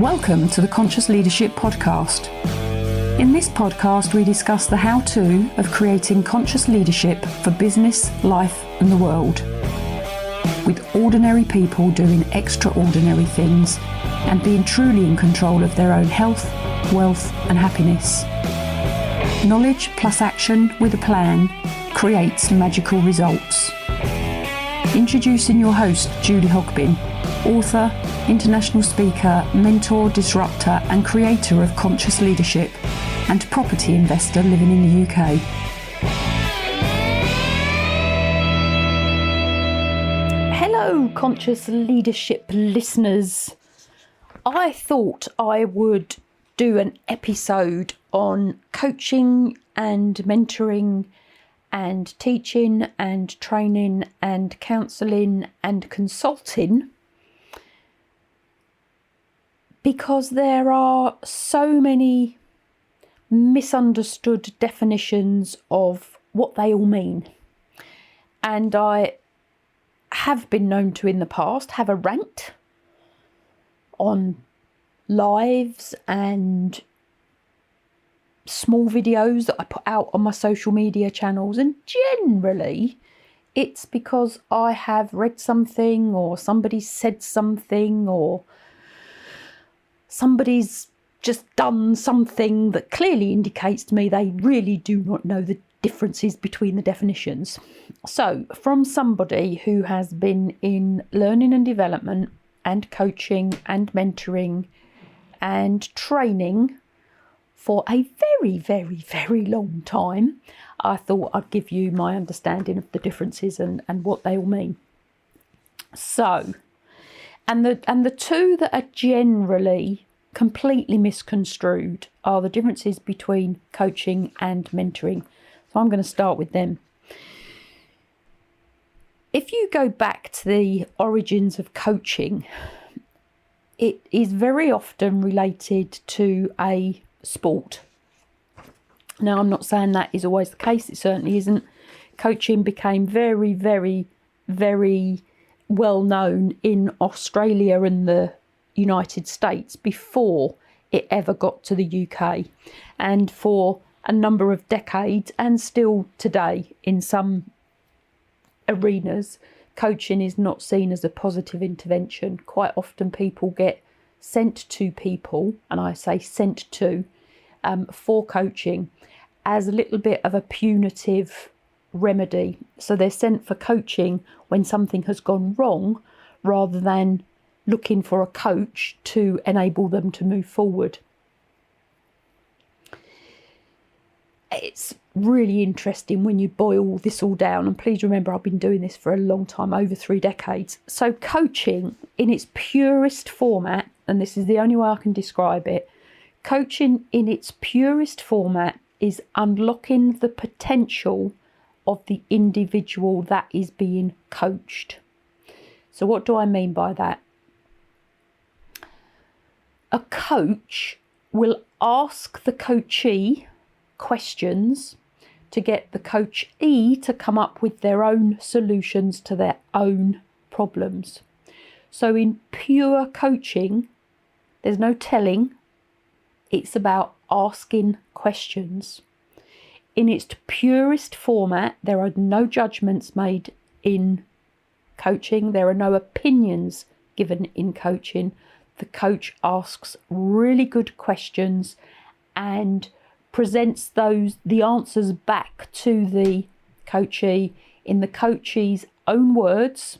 Welcome to the Conscious Leadership Podcast. In this podcast, we discuss the how-to of creating conscious leadership for business, life, and the world. With ordinary people doing extraordinary things and being truly in control of their own health, wealth, and happiness. Knowledge plus action with a plan creates magical results. Introducing your host, Julie Hogbin, author, international speaker, mentor, disruptor, and creator of conscious leadership, and property investor living in the UK. Hello, conscious leadership listeners. I thought I would do an episode on coaching and mentoring and teaching and training and counselling and consulting, because there are so many misunderstood definitions of what they all mean. And I have been known to in the past have a rant on lives and small videos that I put out on my social media channels, and generally it's because I have read something or somebody said something or somebody's just done something that clearly indicates to me they really do not know the differences between the definitions. So from somebody who has been in learning and development and coaching and mentoring and training for a very, very, very long time, I thought I'd give you my understanding of the differences and what they all mean. So, and the two that are generally completely misconstrued are the differences between coaching and mentoring. So I'm going to start with them. If you go back to the origins of coaching, it is very often related to a sport. Now, I'm not saying that is always the case. It certainly isn't. Coaching became very, very, very well known in Australia and the United States before it ever got to the UK. And for a number of decades, and still today in some arenas, coaching is not seen as a positive intervention. Quite often people get sent to people, and I say sent to, for coaching as a little bit of a punitive remedy. So they're sent for coaching when something has gone wrong, rather than looking for a coach to enable them to move forward. It's really interesting when you boil this all down, and please remember I've been doing this for a long time, over 3 decades. So coaching in its purest format, and this is the only way I can describe it, coaching in its purest format is unlocking the potential of the individual that is being coached. So what do I mean by that? A coach will ask the coachee questions to get the coachee to come up with their own solutions to their own problems. So in pure coaching, there's no telling. It's about asking questions. In its purest format, there are no judgments made in coaching. There are no opinions given in coaching. The coach asks really good questions and presents the answers back to the coachee in the coachee's own words.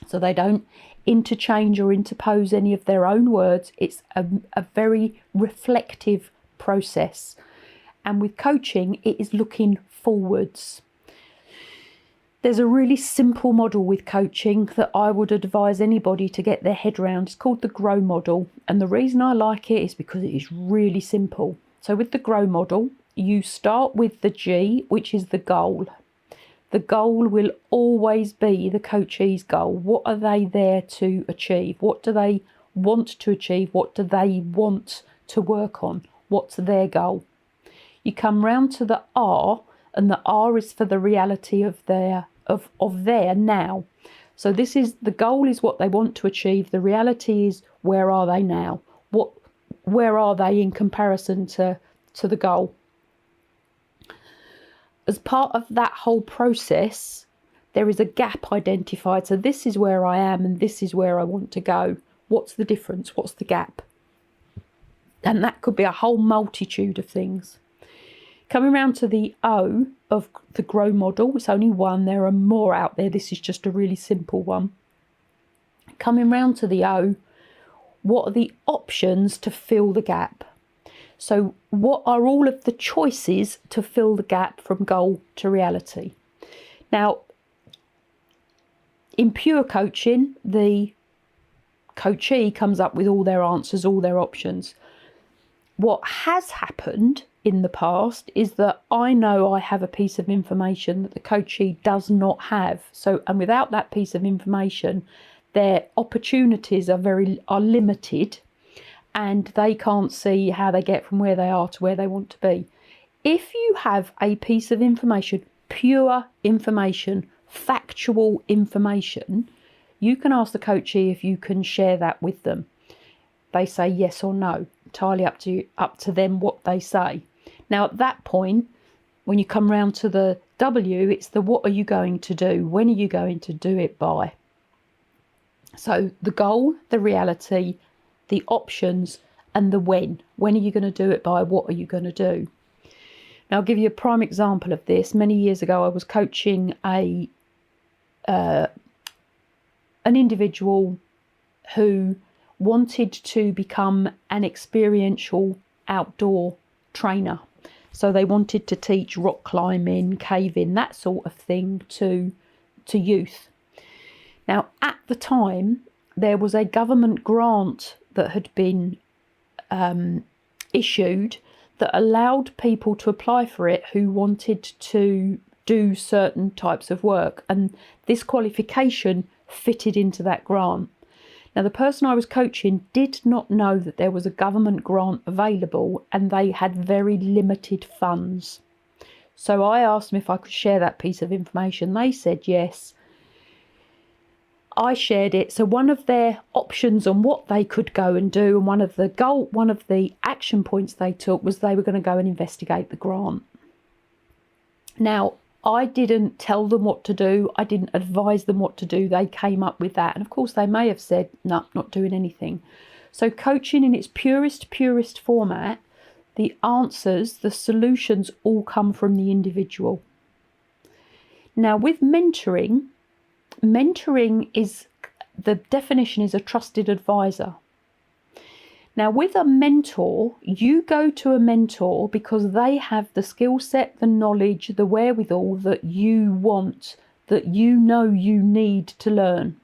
So they don't interchange or interpose any of their own words. It's a very reflective process. And with coaching, it is looking forwards. There's a really simple model with coaching that I would advise anybody to get their head around. It's called the GROW model. And the reason I like it is because it is really simple. So with the GROW model, you start with the G, which is the goal. The goal will always be the coachee's goal. What are they there to achieve? What do they want to achieve? What do they want to work on? What's their goal? You come round to the R, and the R is for the reality of their now. So this is, the goal is what they want to achieve. The reality is, where are they now? Where are they in comparison to the goal? As part of that whole process, there is a gap identified. So this is where I am and this is where I want to go. What's the difference? What's the gap? And that could be a whole multitude of things. Coming around to the O of the GROW model, it's only one. There are more out there. This is just a really simple one. Coming round to the O, what are the options to fill the gap? So what are all of the choices to fill the gap from goal to reality? Now, in pure coaching, the coachee comes up with all their answers, all their options. What has happened in the past is that I know I have a piece of information that the coachee does not have. So, and without that piece of information, their opportunities are limited, and they can't see how they get from where they are to where they want to be. If you have a piece of information, pure information, factual information, you can ask the coachee if you can share that with them. They say yes or no, entirely up to them what they say. Now at that point, when you come round to the W, it's the what are you going to do? When are you going to do it by? So the goal, the reality, the options, and the when. When are you going to do it by? What are you going to do? Now I'll give you a prime example of this. Many years ago, I was coaching an individual who wanted to become an experiential outdoor trainer. So they wanted to teach rock climbing, caving, that sort of thing to youth. Now, at the time, there was a government grant that had been issued that allowed people to apply for it who wanted to do certain types of work. And this qualification fitted into that grant. Now, the person I was coaching did not know that there was a government grant available, and they had very limited funds. So I asked them if I could share that piece of information. They said yes. I shared it. So one of their options on what they could go and do, and one of the action points they took was they were going to go and investigate the grant. Now, I didn't tell them what to do. I didn't advise them what to do. They came up with that. And of course, they may have said, no, not doing anything. So coaching in its purest format, the answers, the solutions all come from the individual. Now, with mentoring is, the definition is a trusted advisor. Now, with a mentor, you go to a mentor because they have the skill set, the knowledge, the wherewithal that you want, that you know you need to learn.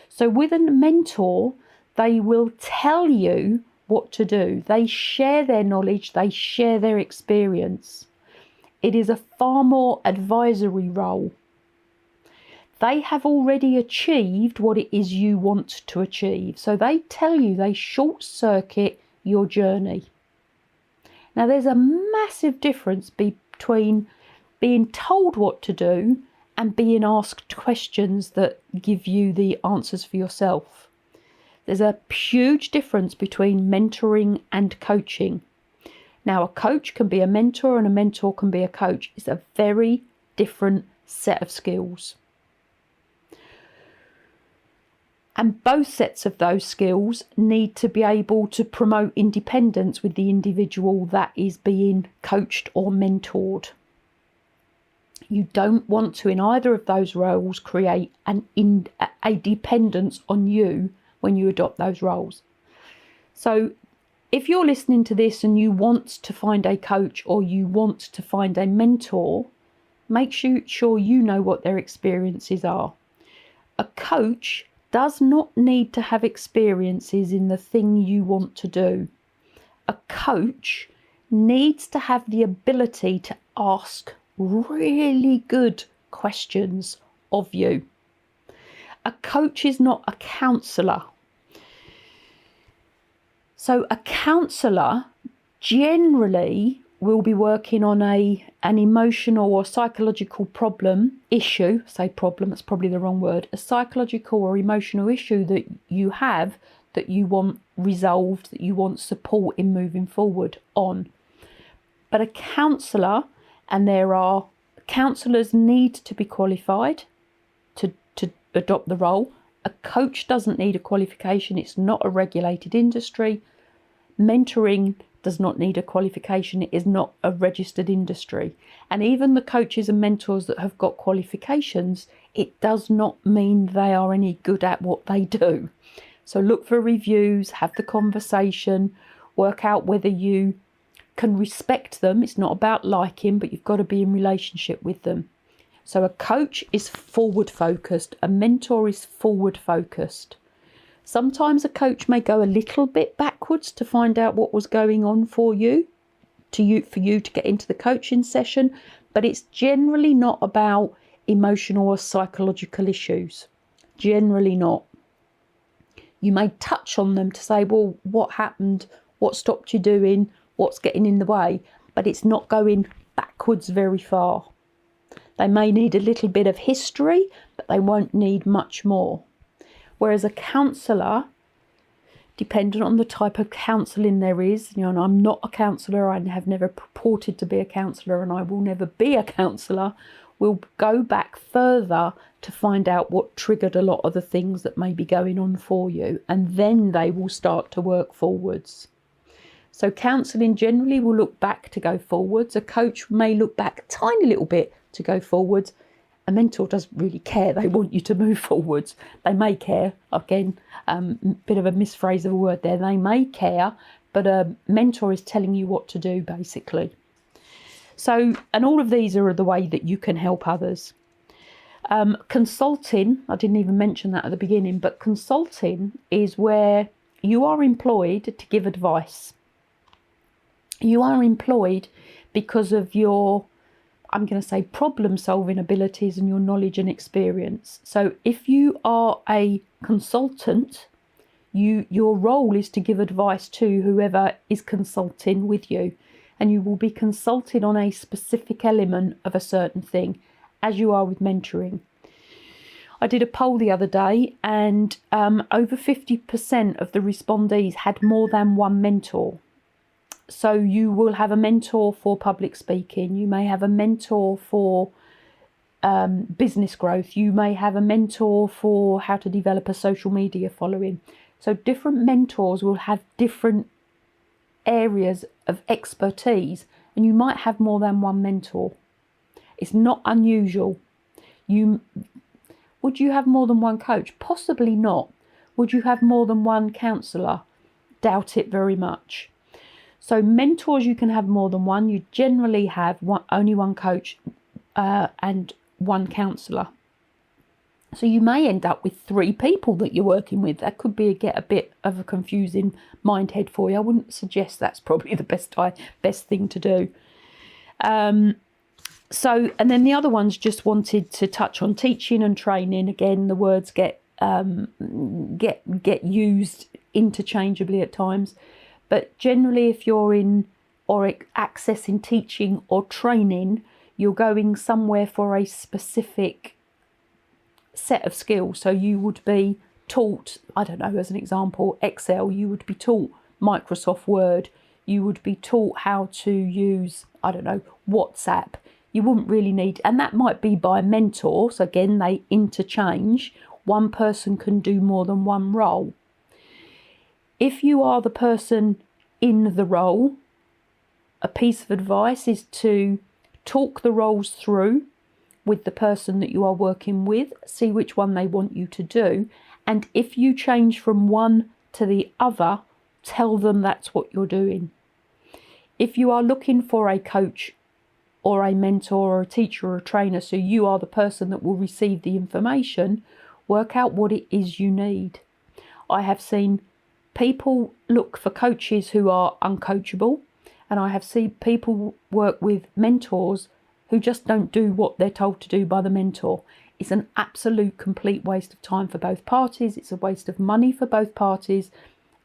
So with a mentor, they will tell you what to do. They share their knowledge, they share their experience. It is a far more advisory role. They have already achieved what it is you want to achieve. So they tell you, they short circuit your journey. Now there's a massive difference between being told what to do and being asked questions that give you the answers for yourself. There's a huge difference between mentoring and coaching. Now a coach can be a mentor and a mentor can be a coach. It's a very different set of skills. And both sets of those skills need to be able to promote independence with the individual that is being coached or mentored. You don't want to, in either of those roles, create a dependence on you when you adopt those roles. So if you're listening to this and you want to find a coach or you want to find a mentor, make sure you know what their experiences are. A coach does not need to have experiences in the thing you want to do. A coach needs to have the ability to ask really good questions of you. A coach is not a counsellor. So a counsellor generally we'll be working on an emotional or psychological issue, say problem, that's probably the wrong word, a psychological or emotional issue that you have that you want resolved, that you want support in moving forward on. But a counsellor, and there are counsellors need to be qualified to adopt the role. A coach doesn't need a qualification. It's not a regulated industry. Mentoring does not need a qualification. It is not a registered industry. And even the coaches and mentors that have got qualifications, it does not mean they are any good at what they do. So look for reviews, have the conversation, work out whether you can respect them. It's not about liking, but you've got to be in relationship with them. So a coach is forward focused, a mentor is forward focused. Sometimes a coach may go a little bit backwards to find out what was going on for you to get into the coaching session, but it's generally not about emotional or psychological issues. Generally not. You may touch on them to say, well, what happened? What stopped you doing? What's getting in the way? But it's not going backwards very far. They may need a little bit of history, but they won't need much more. Whereas a counsellor, dependent on the type of counselling there is, and I'm not a counsellor, I have never purported to be a counsellor, and I will never be a counsellor, will go back further to find out what triggered a lot of the things that may be going on for you, and then they will start to work forwards. So counselling generally will look back to go forwards. A coach may look back a tiny little bit to go forwards. A mentor doesn't really care. They want you to move forwards. They may care. Again, bit of a misphrase of a word there. They may care, but a mentor is telling you what to do, basically. So, and all of these are the way that you can help others. Consulting, I didn't even mention that at the beginning, but consulting is where you are employed to give advice. You are employed because of your, I'm going to say, problem-solving abilities and your knowledge and experience. So if you are a consultant, your role is to give advice to whoever is consulting with you. And you will be consulted on a specific element of a certain thing, as you are with mentoring. I did a poll the other day, and over 50% of the respondees had more than one mentor. So you will have a mentor for public speaking. You may have a mentor for business growth. You may have a mentor for how to develop a social media following. So different mentors will have different areas of expertise, and you might have more than one mentor. It's not unusual. Would you have more than one coach? Possibly not. Would you have more than one counsellor? Doubt it very much. So mentors, you can have more than one. You generally have only one coach and one counsellor. So you may end up with 3 people that you're working with. That could get a bit of a confusing mind head for you. I wouldn't suggest that's probably the best thing to do. So, and then the other ones just wanted to touch on teaching and training. Again, the words get used interchangeably at times. But generally, if you're in or accessing teaching or training, you're going somewhere for a specific set of skills. So you would be taught, I don't know, as an example, Excel. You would be taught Microsoft Word. You would be taught how to use, I don't know, WhatsApp. You wouldn't really need, and that might be by a mentor. So again, they interchange. One person can do more than one role. If you are the person in the role, a piece of advice is to talk the roles through with the person that you are working with, see which one they want you to do, and if you change from one to the other, tell them that's what you're doing. If you are looking for a coach or a mentor or a teacher or a trainer, so you are the person that will receive the information, work out what it is you need. I have seen people look for coaches who are uncoachable, and I have seen people work with mentors who just don't do what they're told to do by the mentor. It's an absolute complete waste of time for both parties. It's a waste of money for both parties,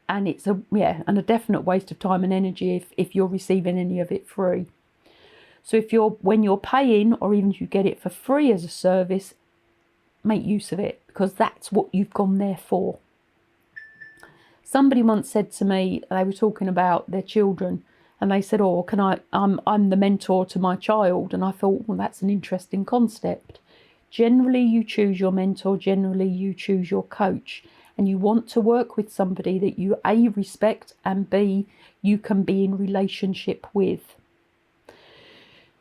and it's a definite waste of time and energy if you're receiving any of it free. So when you're paying, or even if you get it for free as a service, make use of it, because that's what you've gone there for. Somebody once said to me, they were talking about their children, and they said, "Oh, I'm the mentor to my child." And I thought, well, that's an interesting concept. Generally, you choose your mentor. Generally, you choose your coach. And you want to work with somebody that you A, respect, and B, you can be in relationship with.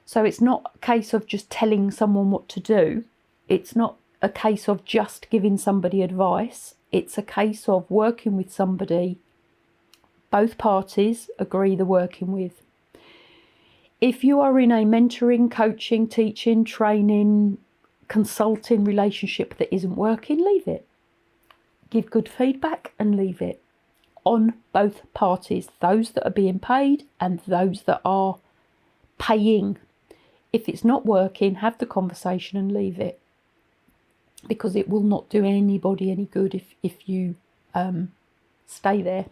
So it's not a case of just telling someone what to do. It's not a case of just giving somebody advice. It's a case of working with somebody both parties agree they're working with. If you are in a mentoring, coaching, teaching, training, consulting relationship that isn't working, leave it. Give good feedback and leave it, on both parties, those that are being paid and those that are paying. If it's not working, have the conversation and leave it, because it will not do anybody any good if you stay there.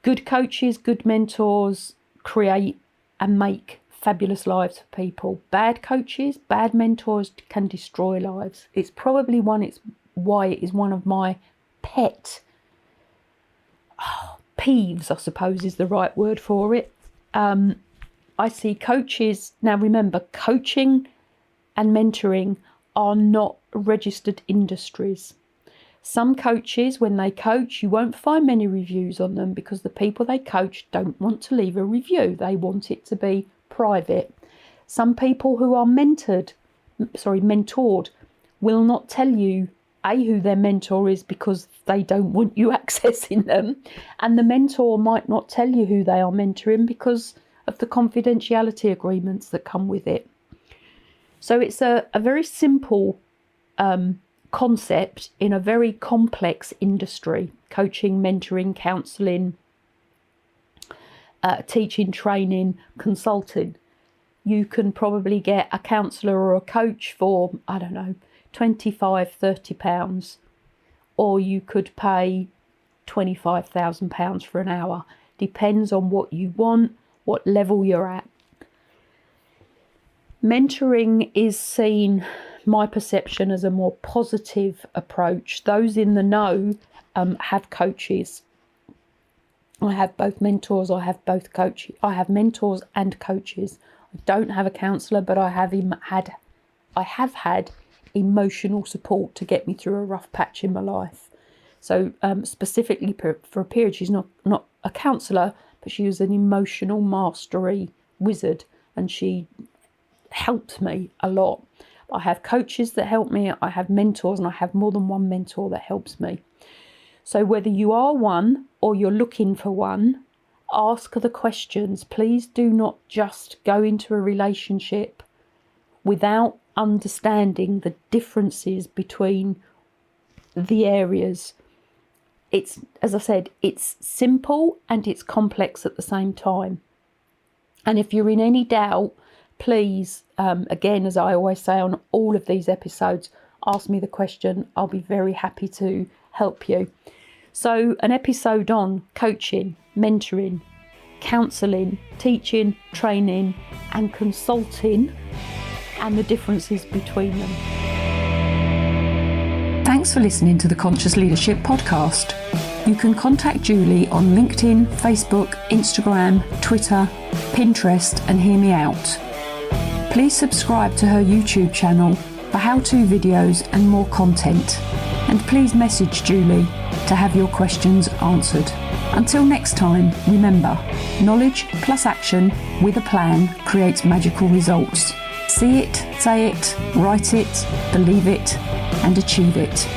Good coaches, good mentors create and make fabulous lives for people. Bad coaches, bad mentors can destroy lives. It's probably why it is one of my pet peeves, I suppose is the right word for it. I see coaches, now remember, coaching and mentoring are not registered industries. Some coaches, when they coach, you won't find many reviews on them, because the people they coach don't want to leave a review. They want it to be private. Some people who are mentored will not tell you who their mentor is, because they don't want you accessing them, and the mentor might not tell you who they are mentoring because of the confidentiality agreements that come with it. So it's a very simple concept in a very complex industry: coaching, mentoring, counselling, teaching, training, consulting. You can probably get a counsellor or a coach for, I don't know, £25-30, or you could pay £25,000 for an hour. Depends on what you want, what level you're at. Mentoring is seen, my perception, as a more positive approach. Those in the know have coaches. I have both mentors, I have both coaches. I have mentors and coaches. I don't have a counsellor, but I have had emotional support to get me through a rough patch in my life. So specifically for a period, she's not a counsellor, but she was an emotional mastery wizard, and she helped me a lot. I have coaches that help me, I have mentors, and I have more than one mentor that helps me. So whether you are one or you're looking for one, ask the questions. Please do not just go into a relationship without understanding the differences between the areas. It's, as I said, it's simple and it's complex at the same time. And if you're in any doubt, please, again, as I always say on all of these episodes, ask me the question. I'll be very happy to help you. So an episode on coaching, mentoring, counselling, teaching, training and consulting, and the differences between them. Thanks for listening to the Conscious Leadership Podcast. You can contact Julie on LinkedIn, Facebook, Instagram, Twitter, Pinterest, and hear me out. Please subscribe to her YouTube channel for how-to videos and more content. And please message Julie to have your questions answered. Until next time, remember, knowledge plus action with a plan creates magical results. See it, say it, write it, believe it, and achieve it.